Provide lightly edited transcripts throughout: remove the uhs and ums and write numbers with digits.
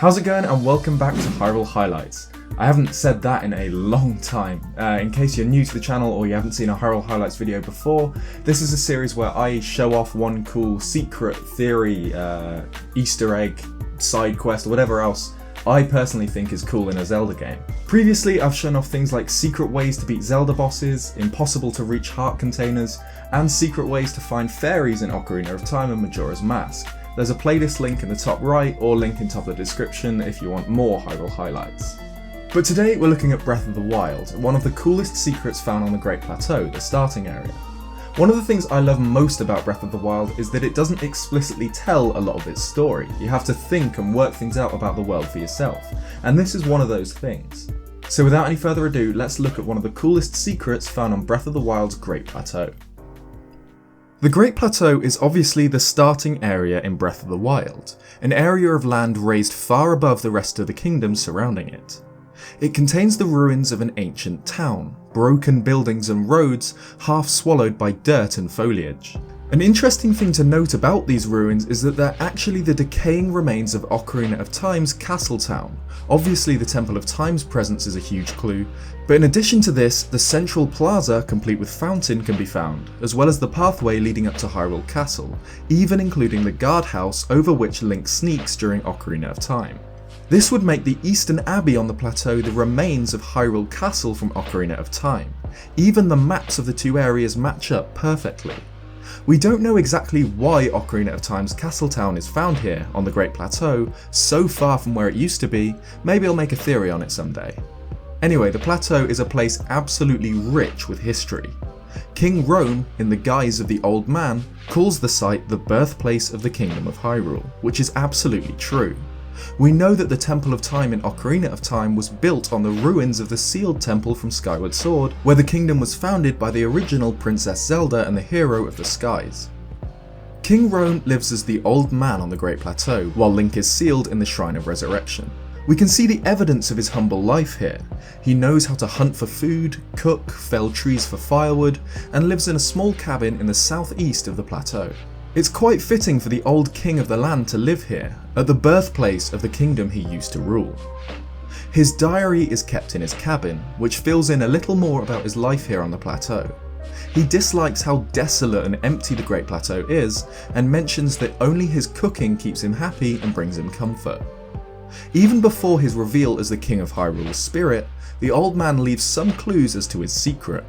How's it going, and welcome back to Hyrule Highlights. I haven't said that in a long time. In case you're new to the channel or you haven't seen a Hyrule Highlights video before, this is a series where I show off one cool secret, theory, Easter egg, side quest, or whatever else I personally think is cool in a Zelda game. Previously, I've shown off things like secret ways to beat Zelda bosses, impossible to reach heart containers, and secret ways to find fairies in Ocarina of Time and Majora's Mask. There's a playlist link in the top right or link in top of the description if you want more Hyrule Highlights. But today we're looking at Breath of the Wild, one of the coolest secrets found on the Great Plateau, the starting area. One of the things I love most about Breath of the Wild is that it doesn't explicitly tell a lot of its story. You have to think and work things out about the world for yourself, and this is one of those things. So without any further ado, let's look at one of the coolest secrets found on Breath of the Wild's Great Plateau. The Great Plateau is obviously the starting area in Breath of the Wild, an area of land raised far above the rest of the kingdom surrounding it. It contains the ruins of an ancient town, broken buildings and roads half swallowed by dirt and foliage. An interesting thing to note about these ruins is that they're actually the decaying remains of Ocarina of Time's castle town. Obviously the Temple of Time's presence is a huge clue, but in addition to this, the central plaza complete with fountain can be found, as well as the pathway leading up to Hyrule Castle, even including the guardhouse over which Link sneaks during Ocarina of Time. This would make the Eastern Abbey on the plateau the remains of Hyrule Castle from Ocarina of Time. Even the maps of the two areas match up perfectly. We don't know exactly why Ocarina of Time's castle town is found here on the Great Plateau, so far from where it used to be. Maybe I'll make a theory on it someday. Anyway, the plateau is a place absolutely rich with history. King Rhoam, in the guise of the Old Man, calls the site the birthplace of the Kingdom of Hyrule, which is absolutely true. We know that the Temple of Time in Ocarina of Time was built on the ruins of the sealed temple from Skyward Sword, where the kingdom was founded by the original Princess Zelda and the Hero of the Skies. King Rhoam lives as the Old Man on the Great Plateau, while Link is sealed in the Shrine of Resurrection. We can see the evidence of his humble life here. He knows how to hunt for food, cook, fell trees for firewood, and lives in a small cabin in the southeast of the plateau. It's quite fitting for the old king of the land to live here, at the birthplace of the kingdom he used to rule. His diary is kept in his cabin, which fills in a little more about his life here on the plateau. He dislikes how desolate and empty the Great Plateau is, and mentions that only his cooking keeps him happy and brings him comfort. Even before his reveal as the King of Hyrule's spirit, the old man leaves some clues as to his secret.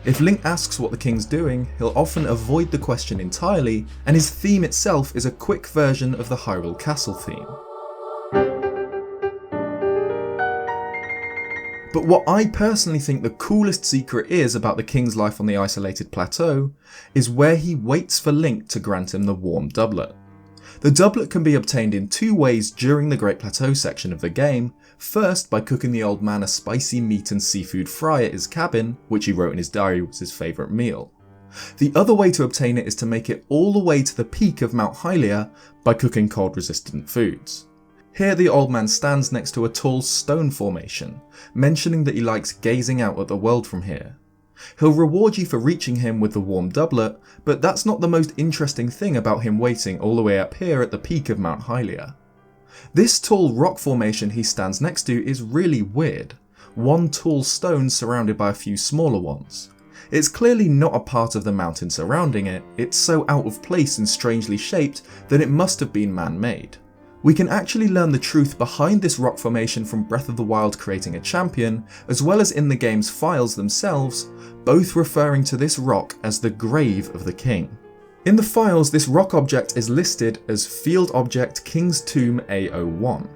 If Link asks what the king's doing, he'll often avoid the question entirely, and his theme itself is a quick version of the Hyrule Castle theme. But what I personally think the coolest secret is about the king's life on the isolated plateau is where he waits for Link to grant him the warm doublet. The doublet can be obtained in two ways during the Great Plateau section of the game. First, by cooking the old man a spicy meat and seafood fry at his cabin, which he wrote in his diary was his favourite meal. The other way to obtain it is to make it all the way to the peak of Mount Hylia by cooking cold resistant foods. Here the old man stands next to a tall stone formation, mentioning that he likes gazing out at the world from here. He'll reward you for reaching him with the warm doublet, but that's not the most interesting thing about him waiting all the way up here at the peak of Mount Hylia. This tall rock formation he stands next to is really weird, one tall stone surrounded by a few smaller ones. It's clearly not a part of the mountain surrounding it, it's so out of place and strangely shaped that it must have been man-made. We can actually learn the truth behind this rock formation from Breath of the Wild creating a champion, as well as in the game's files themselves, both referring to this rock as the grave of the king. In the files, this rock object is listed as Field Object King's Tomb A01,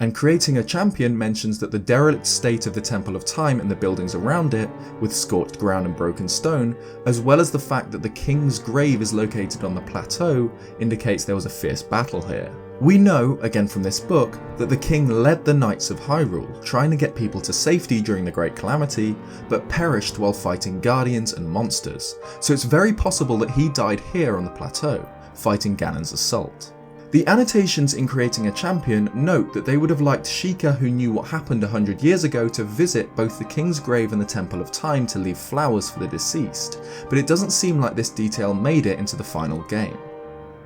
and creating a champion mentions that the derelict state of the Temple of Time and the buildings around it, with scorched ground and broken stone, as well as the fact that the king's grave is located on the plateau, indicates there was a fierce battle here. We know, again from this book, that the king led the Knights of Hyrule, trying to get people to safety during the Great Calamity, but perished while fighting guardians and monsters, so it's very possible that he died here on the plateau, fighting Ganon's assault. The annotations in creating a champion note that they would have liked Sheikah, who knew what happened 100 years ago, to visit both the king's grave and the Temple of Time to leave flowers for the deceased, but it doesn't seem like this detail made it into the final game.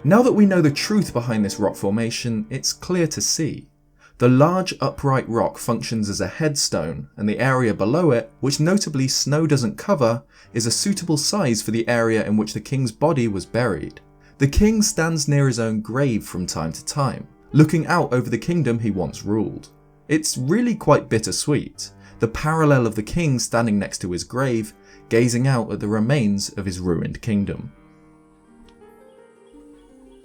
Now that we know the truth behind this rock formation, it's clear to see. The large upright rock functions as a headstone, and the area below it, which notably snow doesn't cover, is a suitable size for the area in which the king's body was buried. The king stands near his own grave from time to time, looking out over the kingdom he once ruled. It's really quite bittersweet, the parallel of the king standing next to his grave, gazing out at the remains of his ruined kingdom.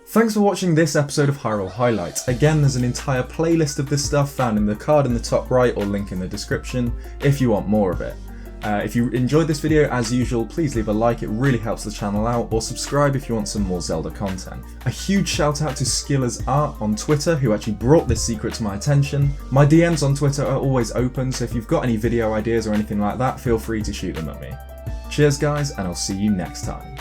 Thanks for watching this episode of Hyrule Highlights. Again, there's an entire playlist of this stuff found in the card in the top right or link in the description if you want more of it. If you enjoyed this video, as usual, please leave a like, it really helps the channel out, or subscribe if you want some more Zelda content. A huge shout out to Skiller's Art on Twitter, who actually brought this secret to my attention. My DMs on Twitter are always open, so if you've got any video ideas or anything like that, feel free to shoot them at me. Cheers guys, and I'll see you next time.